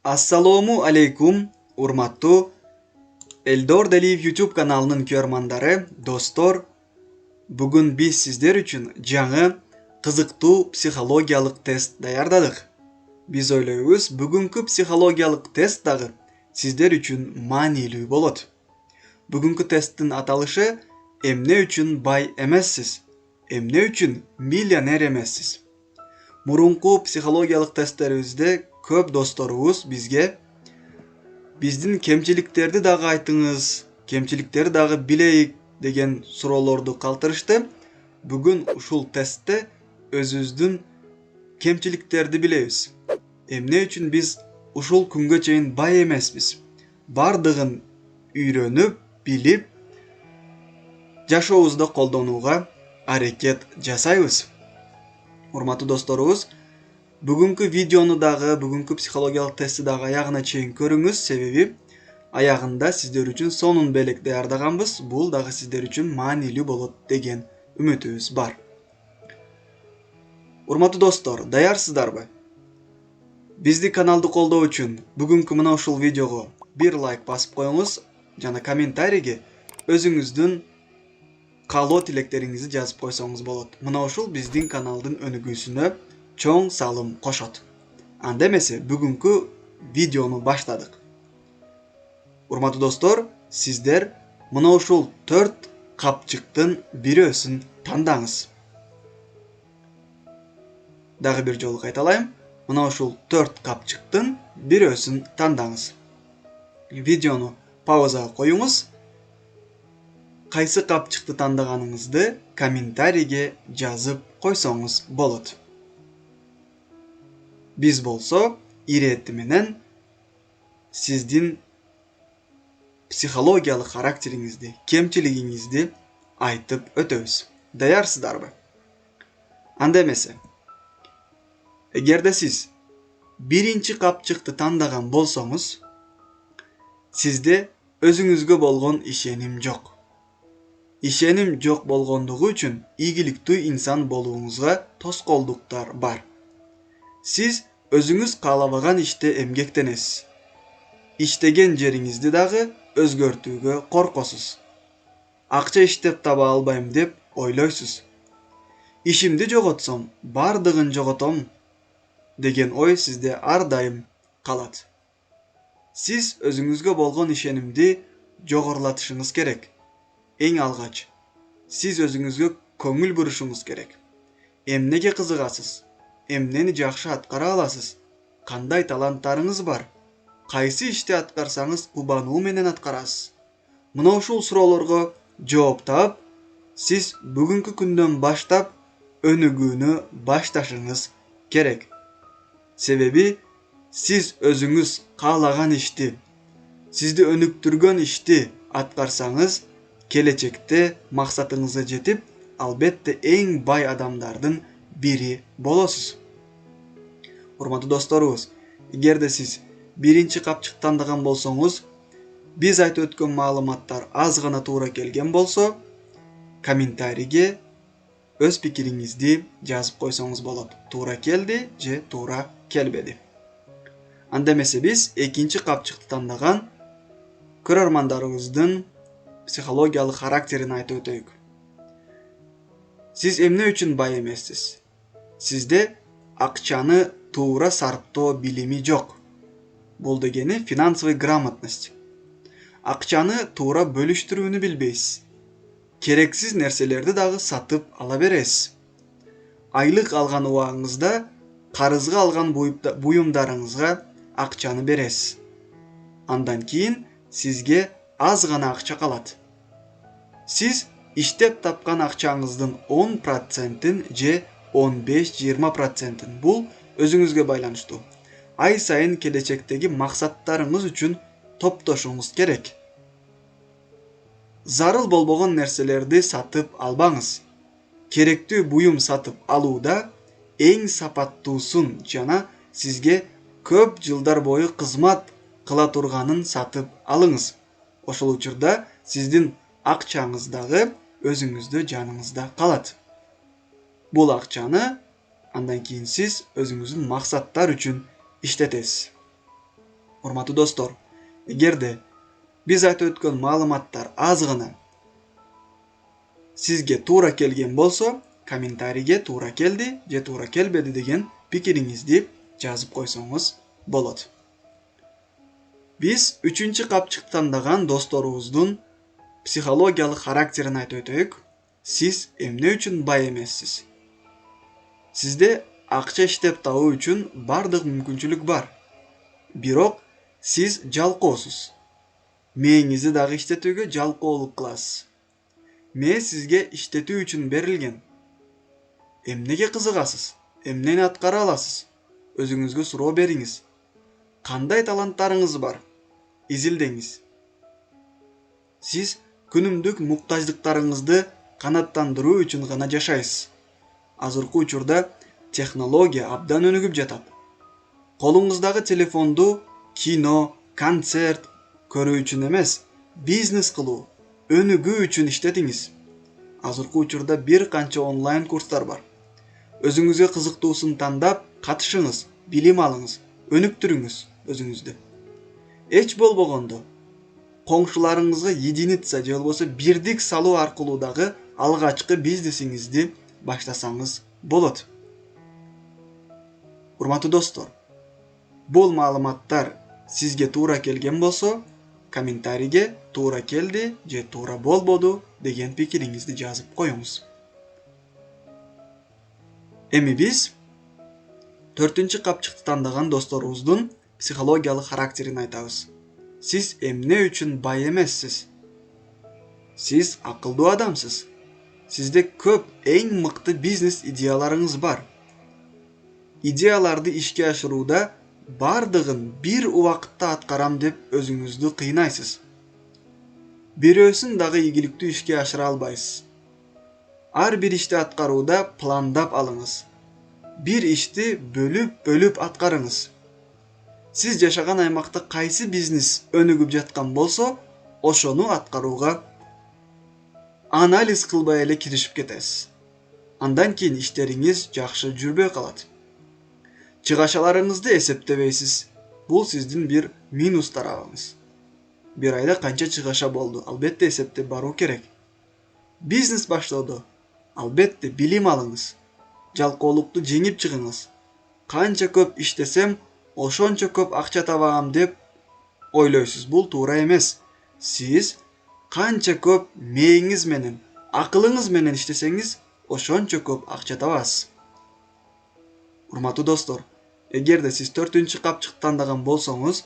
Assalomu alaykum, urmattu Eldor Deliv YouTube kanalının körmandары, dostlar. Bugün biz sizler için жаңы kızıktуу psixologiyalыk test dayardadık. Biz oylayız, bugünkü psixologiyalыk test dağı sizler için manilүү bolot. Bugünkü testin atalışı emne üçün bay emessiz, emne üçün milyoner emessiz. Murunku psixologiyalыk testlerimizde köp dostlarımız bizge bizdin kemçiliklerdi dağı aytыңыз, kemçilikleri dağı bileyik деген суроолорду калтырышты. Бүгүн ушул тестте өзүбүздүн кемчиликтерди билебиз. Эмне үчүн биз ушул күнгө чейин бай эмеспиз? Бардыгын үйрөнүп, билип, жашообузда колдонууга аракет жасайбыз. Урматтуу досторубуз, бүгүнкү видеону дагы, бүгүнкү психологиялык тестти дагы аягына чейин көрүңүз, себеби аягында сиздер үчүн сонун белек даярдаганбыз. Бул дагы сиздер үчүн маанилүү болот деген үмүтүбүз бар. Урматтуу достор, даярсыздарбы? Бизди каналды колдоо үчүн бүгүнкү мына ушул видеого бир лайк басып коюңуз жана комментарийге өзүңүздүн каалоо тилектериңизди жазып койсоңуз болот. Мына ушул биздин каналдын өнүгүүсүнө чоң салым кошот. Анда эмесе бүгүнкү видеону баштадык. Урматтуу достор, сиздер мына ушул 4 капчыктын бирөөсүн тандаңыз. Дагы бир жолу кайталайм. Мына ушул 4 капчыктын бирөөсүн тандаңыз. Видеону паузага коюңуз. Кайсы капчыкты тандаганыңызды комментарийге жазып койсоңуз болот. Биз болсо ирети менен сиздин психологиялык характериңизди, кемчилигиңизди айтып өтөбүз. Даярсыздарбы? Анда эмесе, эгерде сиз биринчи капчыкты тандаган болсоңуз, сизде өзүңүзгө болгон ишеним жок. Ишеним жок болгондугу үчүн ийгиликтүү инсан болууңузга тоскоолдуктар бар. Сиз өзүңүз каалабаган иште эмгектенесиз. Иштеген жериңизди дагы өзгөртүүгө коркосуз. Акча иштеп таба албайм деп ойлойсуз. Ишимди жоготсом, бардыгын жоготом деген ой сизде ар дайым калат. Сиз өзүңүзгө болгон ишенимди жогорулатышыңыз керек. Эң алгач, сиз өзүңүзгө көңүл бурушуңуз керек. Эмнеге кызыгасыз? Эмнени жакшы аткара аласыз? Кандай таланттарыңыз бар? Кайсы ишти аткарсаңыз кубануу менен аткарасыз? Мына ушул суроолорго жооп таап, сиз бүгүнкү күндөн баштап өнүгүүнү башташыңыз керек. Себеби сиз өзүңүз каалаган ишти, сизди өнүктүргөн ишти аткарсаңыз, келечекте максатыңызга жетип, албетте эң бай адамдардын бири болосуз. Урматтуу досторубуз, эгерде сиз биринчи капчыкты тандаган болсоңуз, биз айтып өткөн маалыматтар аз гана туура келген болсо, комментарийге өз пикириңизди жазып койсоңуз болот. Туура келди же туура келбеди. Анда эмесе биз экинчи капчыкты тандаган көрөрмандарыбыздын психологиялык характерин айтып өтөйүк. Сиз эмне үчүн бай эмессиз? Сизде акчаны туура сарптоо билими жок. Бул дегени финансовый грамотность. Акчаны туура бөлүштүрүүнү билбейсиз. Керексиз нерселерди дагы сатып ала бересиз. Айлык алган убагыңызда карызга алган буюмдарыңызга акчаны бересиз. Андан кийин сизге аз гана акча калат. Сиз иштеп тапкан акчаңыздын 10%-ин же 15-20%-ин, бул өзүңүзгө байланыштуу. Ай сайын келечектеги максаттарыңыз үчүн топтошуңуз керек. Зарыл болбогон нерселерди сатып албаңыз. Керектүү буюм сатып алууда эң сапаттуусун жана сизге көп жылдар бою кызмат кыла турганын сатып алыңыз. Ошол учурда сиздин акчаңыз дагы өзүңүздө жаныңызда калат. Бул акчаны андан кийин сиз өзүңүздүн максаттар үчүн иштетесиз. Урматтуу достор, эгерде биз айтып өткөн маалыматтар аз гана сизге туура келген болсо, комментарийге туура келди же туура келбеди деген пикириңизди жазып койсоңуз болот. Биз 3-капчык тандаган досторубуздун психологиялык характерин айтып өтөйүк. Сиз эмне үчүн бай эмессиз? Сизде акча иштеп табуу үчүн бардык мүмкүнчүлүк бар. Бирок сиз жалкоосуз. Мээңизди дагы иштетүүгө жалкоолук кыласыз. Мээ сизге иштетүү үчүн берилген. Эмнеге кызыгасыз? Эмнени аткара аласыз? Өзүңүзгө суроо бериңиз. Кандай таланттарыңыз бар? Изилдеңиз. Сиз күнүмдүк муктаждыктарыңызды канааттандыруу үчүн гана жашайсыз. Азыркы учурда технология абдан өнүгүп жатат. Колуңуздагы телефонду кино, концерт көрүү үчүн эмес, бизнес кылуу, өнүгүү үчүн иштетиңиз. Азыркы учурда бир канча онлайн курстар бар. Өзүңүзгө кызыктуусун тандап, катышыңыз, билим алыңыз, өнүктүрүңүз өзүңүздү. Эч болбогондо коңшуларыңызга единица же болбосо бирдик салуу аркылуу дагы алгачкы бизнесиңизди баштасаңыз болот. Урматтуу достор, бул маалыматтар сизге туура келген болсо, комментарийге туура келди же туура болбоду деген пикириңизди жазып коюңуз. Эми биз 4-капчыкты тандаган досторубуздун психологиялык характерин айтабыз. Сиз эмне үчүн бай эмессиз? Сиз акылдуу адамсыз. Сизде көп эң мыкты бизнес идеяларыңыз бар. Идеяларды ишке ашырууда бардыгын бир убакытта аткарам деп өзүңүздү кыйнайсыз. Бирөөсүн дагы ийгиликтүү ишке ашыра албайсыз. Ар бир ишти аткарууда пландап алыңыз. Бир ишти бөлүп аткарыңыз. Сиз жашаган аймакта кайсы бизнес өнүгүп жаткан болсо, ошону аткарууга анализ кылбай эле киришип кетесиз. Андан кийин иштериңиз жакшы жүрбөй калат. Чыгашаларыңызды эсептебейсиз. Бул сиздин бир минус тарабыңыз. Бир айда канча чыгаша болду? Албетте эсептеп баруу керек. Бизнес баштоодо албетте билим алыңыз. Жалкоолукту жеңип чыгыңыз. Канча көп иштесем, ошончо көп акча табам деп ойлойсуз. Бул туура эмес. Сиз канча көп мээңиз менен, акылыңыз менен иштесеңиз, ошончо көп акча табасыз. Урматтуу достор, эгерде сиз 4-капчыкты тандаган болсоңуз,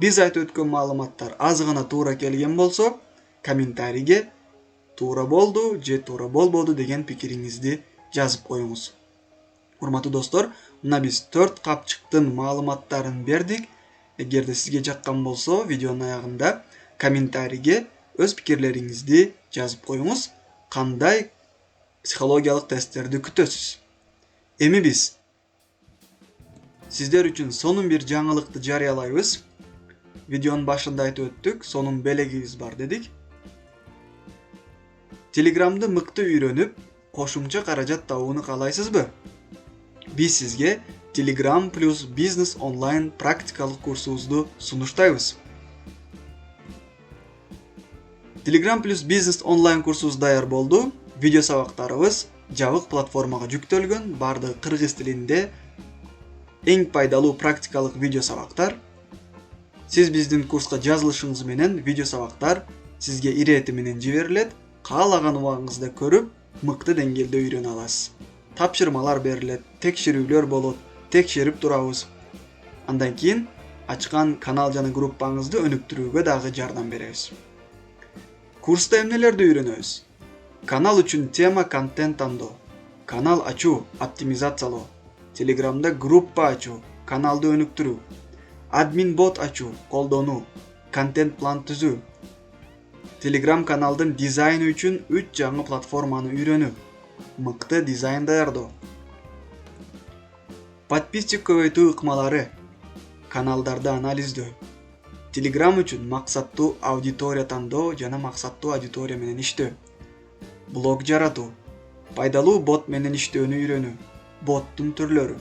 биз айтып өткөн маалыматтар аз гана туура келген болсо, комментарийге туура болду же туура болбоду деген пикириңизди жазып коюңуз. Урматтуу достор, мына биз 4-капчыктын маалыматтарын бердик. Эгерде сизге жаккан болсо, видеонун аягында комментарийге өз пикирлериңизди жазып коюңуз. Кандай психологиялык тесттерди күтөсүз? Эми биз сиздер үчүн сонун бир жаңылыкты жарыялайбыз. Видеонун башында айтып өттүк, сонун белегибиз бар дедик. Телеграмды мыкты үйрөнүп, кошумча каражат табууну каалайсызбы? Биз сизге Telegram плюс бизнес онлайн практикалык курсубузду сунуштайбыз. Telegram плюс бизнес онлайн курсубуз даяр болду. Видео сабактарыбыз жабык платформага жүктөлгөн, бардыгы кыргыз тилинде. Эң пайдалуу практикалык видео сабактар. Сиз биздин курска жазылышыңыз менен видео сабактар сизге ирети менен жиберилет. Каалаган убагыңызда көрүп, мыкты деңгээлде үйрөнө аласыз. Тапшырмалар берилет, текшерүүлөр болот, текшерип турабыз. Андан кийин ачкан канал жана группаңызды өнүктүрүүгө дагы жардам беребиз. Курста эмнелерди үйрөнөбүз? Канал үчүн тема контент тандоо, канал ачуу, оптимизациялоо, Телеграмда группа ачуу, каналды өнүктүрүү, админ бот ачуу, колдонуу, контент план түзүү, Telegram каналдын дизайны үчүн 3 жаңы платформаны үйрөнүү, мыкты дизайн даярдоо, подписчик көбөйтүү ыкмалары, каналдарды анализдөө, Telegram үчүн максаттуу аудитория тандоо жана максаттуу аудитория менен иштөө, блог жаратуу, пайдалуу бот менен иштөөнү үйрөнүү, боттун түрлөрү,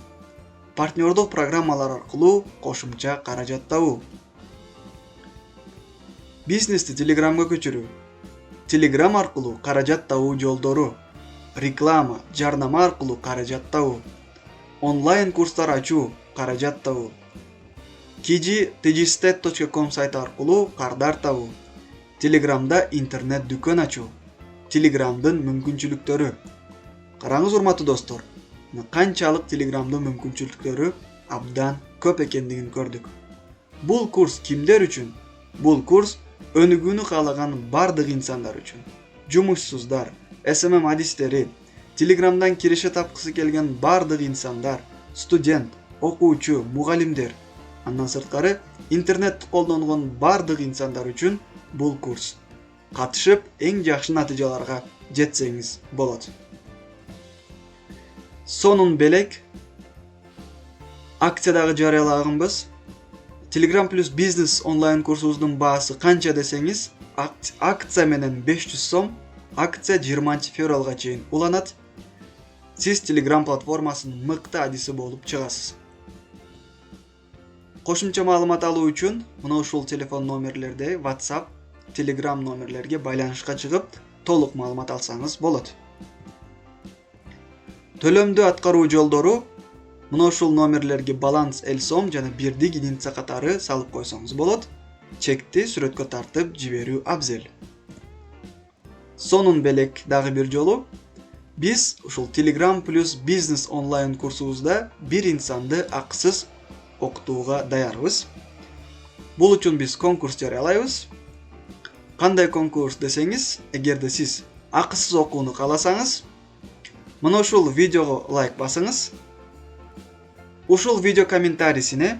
партнердук программалар аркылуу кошумча каражат табуу, Бизнести Telegramga көчүрүү, Telegram аркылуу каражат табуу жолдору, реклама, жарнама аркылуу каражат табуу, онлайн курстар ачуу, каражат табуу, kiji.tgstat.com сайты аркылуу кардар табуу, Telegramda интернет дүкөн ачуу, Telegramдын мүмкүнчүлүктөрү. Караңыз урматтуу достор, канчалык Telegramдын мүмкүнчүлүктөрү абдан көп экендигин көрдүк. Бул курс кимдер үчүн? Бул курс өнүгүүнү каалаган бардык инсандар үчүн. Жумушсуздар, SMM адистери, Telegramдан киреше тапкысы келген бардык инсандар, студент, окуучу, мугалимдер, андан сырткары интернетти колдонгон бардык инсандар үчүн бул курс. Катышып, эң жакшы натыйжаларга жетсеңиз болот. Сонун белек акциядагы жарыялаганбыз. Telegram плюс бизнес онлайн курсубуздун баасы канча десеңиз, акция менен 500 сом, акция 20 февралга чейин уланат. Сиз Telegram платформасынын мыкты адиси болуп чыгасыз. Кошумча маалымат алуу үчүн мына ушул телефон номерлерде WhatsApp, Telegram номерлерге байланышка чыгып, толук маалымат алсаңыз болот. Төлөмдү аткаруу жолдору мына ушул номерлерге баланс 50 сом жана бирдик единица катары салып койсоңуз болот. Чекти сүрөткө тартып жиберүү абзел. Сонун белек дагы бир жолу. Биз ушул Telegram плюс бизнес онлайн курсубузда бир инсанды акысыз окутууга даярбыз. Бул үчүн биз конкурс жарыялайбыз. Кандай конкурс десеңиз, эгерде сиз акысыз окууну кааласаңыз, мына ушул видеого лайк басыңыз. Ушул видео комментарийсине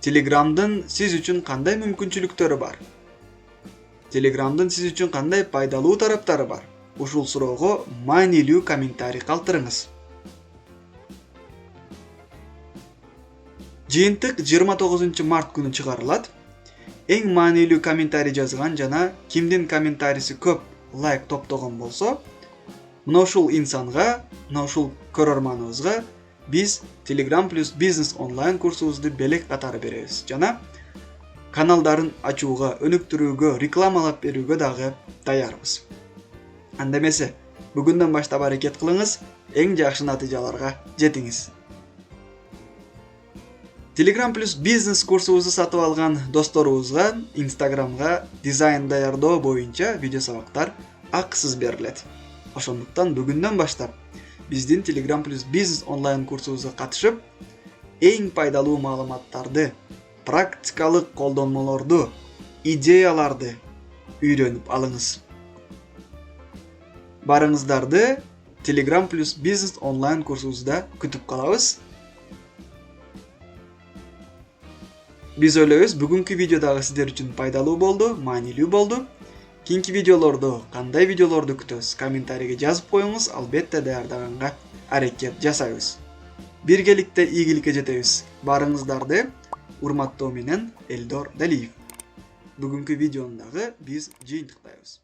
Telegramдын сиз үчүн кандай мүмкүнчүлүктөрү бар? Telegramдын сиз үчүн кандай пайдалуу тараптары бар? Ушул суроого маанилүү комментарий калтырыңыз. Жыйынтык 29 март күнү чыгарылат. Эң маанилүү комментарий жазган жана кимдин комментарийси көп лайк топтогон болсо, мына ушул инсанга, мына ушул көрөрманыбызга биз Telegram плюс бизнес онлайн курсубузду белек катары беребиз жана каналдарын ачууга, өнүктүрүүгө, рекламалап берүүгө дагы даярбыз. Анда эмесе, бүгүндөн баштап аракет кылыңыз, эң жакшы натыйжаларга жетиңиз. Telegram плюс бизнес курсубузду сатып алган досторубузга Instagramга дизайн даярдоо боюнча видео сабактар акысыз берилет. Ошондуктан бүгүндөн баштап биздин Telegram плюс бизнес онлайн курсубузга катышып, эң пайдалуу маалыматтарды, практикалык колдонмолорду, идеяларды үйрөнүп алыңыз. Барыңыздарды Telegram плюс бизнес онлайн курсубузда күтүп калабыз. Биз ойлойбуз, бүгүнкү видео дагы сиздер үчүн пайдалуу болду, маанилүү болду. Кийинки видеолорду, кандай видеолорду күтөбүз? Комментарийге жазып коюңуз, албетте даярдаганга аракет жасайбыз. Биргеликте ийгиликке жетебиз. Барыңыздарды урматтоо менен Элдор Далиев. Бүгүнкү видеону дагы биз жыйынтыктайбыз.